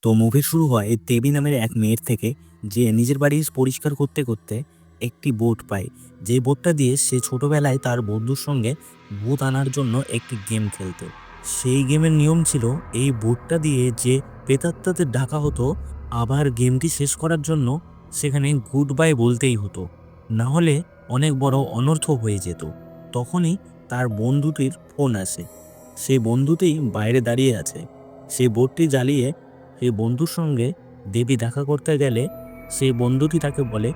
তো মুভি শুরু হয় দেবী নামের এক মেয়ের থেকে, যে নিজের বাড়ি পরিষ্কার করতে করতে একটি বোট পায়। যে বোটটা দিয়ে সে ছোটবেলায় তার বন্ধুর সঙ্গে ভূত আনার জন্য একটি গেম খেলতো। সেই গেমের নিয়ম ছিল এই বোটটা দিয়ে যে প্রেতাত্মাদের ডাকা হতো, আবার গেমটি শেষ করার জন্য সেখানে গুড বাই বলতেই হতো, না হলে অনেক বড় অনর্থ হয়ে যেত। তখনই তার বন্ধুটির ফোন আসে। সেই বন্ধুটি বাইরে দাঁড়িয়ে আছে। সেই বোটটি জ্বালিয়ে সেই বন্ধুর সঙ্গে দেবী দেখা করতে গেলে সেই বন্ধুটি তাকে বলে,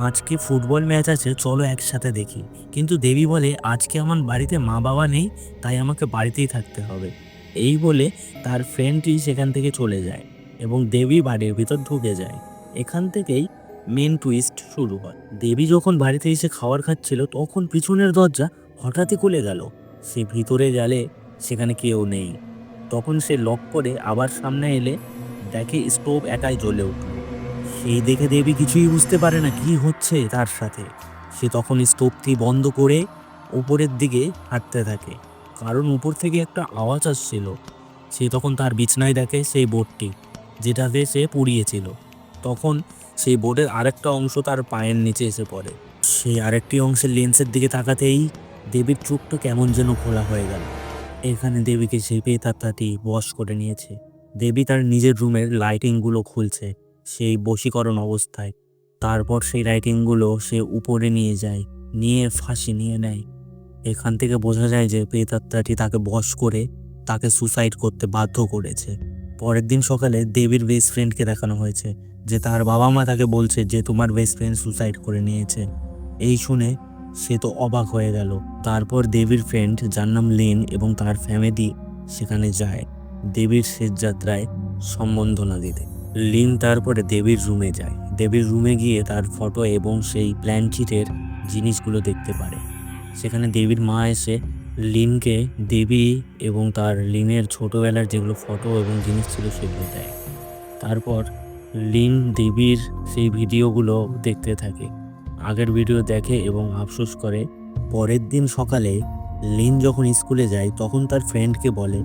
আজকে ফুটবল ম্যাচ আছে, চলো একসাথে দেখি। কিন্তু দেবী বলে, আজকে আমার বাড়িতে মা বাবা নেই, তাই আমাকে বাড়িতেই থাকতে হবে। এই বলে তার ফ্রেন্ডটি সেখান থেকে চলে যায় এবং দেবী বাড়ির ভিতর ঢুকে যায়। এখান থেকেই মেন টুইস্ট শুরু হয়। দেবী যখন বাড়িতে এসে খাবার খাচ্ছিল, তখন পিছনের দরজা হঠাৎই খুলে গেল। সে ভিতরে গেলে সেখানে কেউ নেই। তখন সে লক করে আবার সামনে এলে দেখে স্টোভ একাই জ্বলে উঠল। সেই দেখে দেবী কিছুই বুঝতে পারে না কি হচ্ছে তার সাথে। সে তখন স্টোভটি বন্ধ করে উপরের দিকে হাঁটতে থাকে, কারণ উপর থেকে একটা আওয়াজ আসছিল। সে তখন তার বিছনায় দেখে সেই বোর্ডটি, যেটাতে সে পুড়িয়েছিল। তখন সেই বোর্ডের আরেকটা অংশ তার পায়ের নিচে এসে পড়ে। সেই আরেকটি অংশের লেন্সের দিকে তাকাতেই দেবীর চোখটা কেমন যেন খোলা হয়ে গেল। এখানে দেবীকে সেই প্রেতাত্মাটি বশ করে নিয়েছে। দেবী তার নিজের রুমের লাইটিংগুলো খুলছে সেই বশীকরণ অবস্থায়। তারপর সেই লাইটিংগুলো সে উপরে নিয়ে যায়, নিয়ে ফাঁসি নিয়ে নেয়। এখান থেকে বোঝা যায় যে প্রেতাত্মাটি তাকে বশ করে তাকে সুসাইড করতে বাধ্য করেছে। পরের দিন সকালে দেবীর বেস্ট ফ্রেন্ডকে দেখানো হয়েছে যে তার বাবা মা তাকে বলছে যে তোমার বেস্ট ফ্রেন্ড সুসাইড করে নিয়েছে। এই শুনে সে তো অবাক হয়ে গেল। তারপর দেবীর ফ্রেন্ড, যার নাম লিন, এবং তার ফ্যামিলি সেখানে যায় দেবীর শেষ যাত্রায় সম্বর্ধনা দিতে। লিন তারপরে দেবীর রুমে যায়। দেবীর রুমে গিয়ে তার ফটো এবং সেই প্ল্যানচিটের জিনিসগুলো দেখতে পারে। সেখানে দেবীর মা এসে লিনকে দেবী এবং তার লিনের ছোটবেলার যেগুলো ফটো এবং জিনিস ছিল সেগুলো দেয়। তারপর লিন দেবীর সেই ভিডিওগুলো দেখতে থাকে, আগের ভিডিও দেখে এবং আফসোস করে। পরের দিন সকালে লিন যখন স্কুলে যায়, তখন তার ফ্রেন্ডকে বলে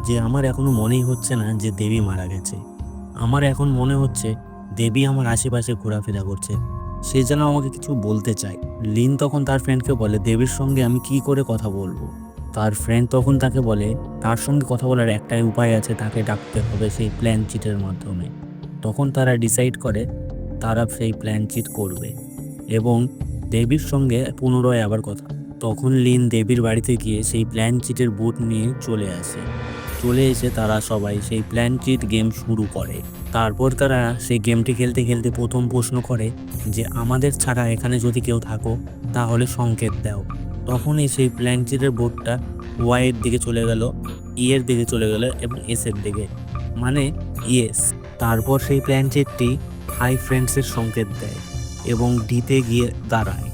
যে আমার এখনো মনেই হচ্ছে না যে দেবী মারা গেছে। আমার এখন মনে হচ্ছে দেবী আমার আশেপাশে ঘোরাফেরা করছে, সে যেন আমাকে কিছু বলতে চায়। লিন তখন তার ফ্রেন্ডকে বলে, দেবীর সঙ্গে আমি কি করে কথা বলবো? তার ফ্রেন্ড তখন তাকে বলে তার সঙ্গে কথা বলার একটাই উপায় আছে, তাকে ডাকতে হবে সেই প্ল্যান চিটের মাধ্যমে। তখন তারা ডিসাইড করে তারা সেই প্ল্যান চিট করবে এবং দেবীর সঙ্গে পুনরায় আবার কথা। তখন লিন দেবীর বাড়িতে গিয়ে সেই প্ল্যান চিটের বুট নিয়ে চলে এসে তারা সবাই সেই প্ল্যান চিট গেম শুরু করে। তারপর তারা সেই গেমটি খেলতে খেলতে প্রথম প্রশ্ন করে যে আমাদের ছাড়া এখানে যদি কেউ থাকো তাহলে সংকেত দাও। তখনই সেই প্ল্যান চিটের বোর্ডটা ওয়াই এর দিকে চলে গেল, ই এর দিকে চলে গেল এবং এস এর দিকে, মানে ইয়েস। তারপর সেই প্ল্যান চিটটি হাই ফ্রেন্ডসের সংকেত দেয় এবং ডিতে গিয়ে দাঁড়ায়।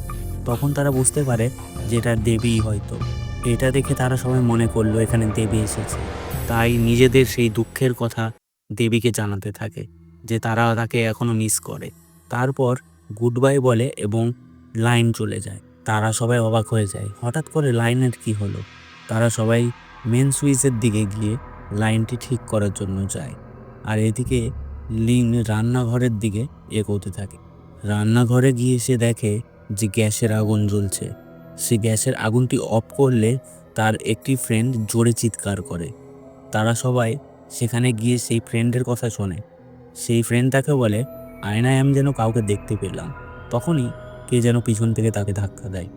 তখন তারা বুঝতে পারে যে এটা দেবী হয়তো। এটা দেখে তারা সবাই মনে করলো এখানে দেবী এসেছে, তাই নিজেদের সেই দুঃখের কথা দেবীকে জানাতে থাকে যে তারা তাকে এখনো মিস করে। তারপর গুড বাই বলে এবং লাইন চলে যায়। তারা সবাই অবাক হয়ে যায়, হঠাৎ করে লাইনের কি হলো। তারা সবাই মেন সুইচের দিকে গিয়ে লাইনটি ঠিক করার জন্য যায়। আর এদিকে লিন রান্নাঘরের দিকে এগোতে থাকে। রান্নাঘরে গিয়ে সে দেখে যে গ্যাসের আগুন জ্বলছে। সে গ্যাসের আগুনটি অফ করলে তার একটি ফ্রেন্ড জোরে চিৎকার করে। তারা সবাই সেখানে গিয়ে সেই ফ্রেন্ডের কথা শোনে। সেই ফ্রেন্ড তাকে বলে, আয়নায় আমি যেন কাউকে দেখতে পেলাম। তখনই কে যেন পিছন থেকে তাকে ধাক্কা দেয়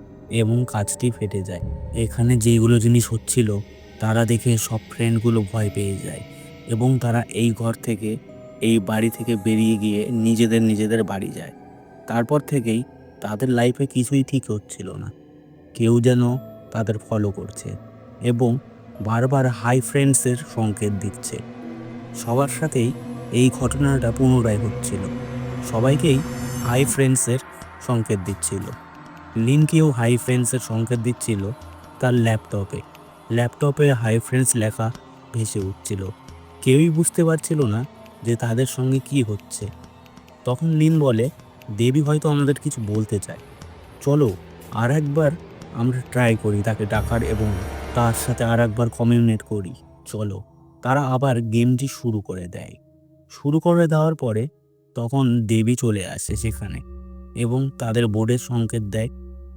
এবং কাঁচটি ফেটে যায়। এখানে যেইগুলো জিনিস হচ্ছিল তারা দেখে সব ফ্রেন্ডগুলো ভয় পেয়ে যায় এবং তারা এই ঘর থেকে, এই বাড়ি থেকে বেরিয়ে গিয়ে নিজেদের বাড়ি যায়। তারপর থেকেই তাদের লাইফে কিছুই ঠিক হচ্ছিল না। কেউ যেন তাদের ফলো করছে এবং বারবার হাই ফ্রেন্ডসের সংকেত দিচ্ছে। সবার সাথেই এই ঘটনাটা পুনরায় হচ্ছিল, সবাইকেই হাই ফ্রেন্ডসের সংকেত দিচ্ছিল। লিনকেও হাই ফ্রেন্ডসের সংকেত দিচ্ছিল তার ল্যাপটপে হাই ফ্রেন্ডস লেখা ভেসে উঠছিল। কেউই বুঝতে পারছিল না যে তাদের সঙ্গে কি হচ্ছে। তখন লিন বলে, দেবী হয়তো আমাদের কিছু বলতে চায়, চলো আর একবার আমরা ট্রাই করি তাকে ডাকার এবং তার সাথে আর একবার কমিউনিকেট করি, চলো। তারা আবার গেমটি শুরু করে দেয়। শুরু করে দেওয়ার পরে তখন দেবী চলে আসে সেখানে এবং তাদের বোর্ডের সংকেত দেয়,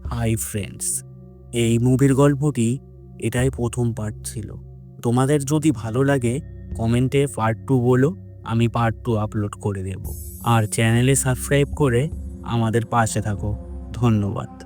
হাই ফ্রেন্ডস। এই মুভির গল্পটি এটাই প্রথম পার্ট ছিল। তোমাদের যদি ভালো লাগে কমেন্টে পার্ট 2 বলো, আমি পার্ট 2 আপলোড করে দেব। আর চ্যানেলে সাবস্ক্রাইব করে আমাদের পাশে থাকো। ধন্যবাদ।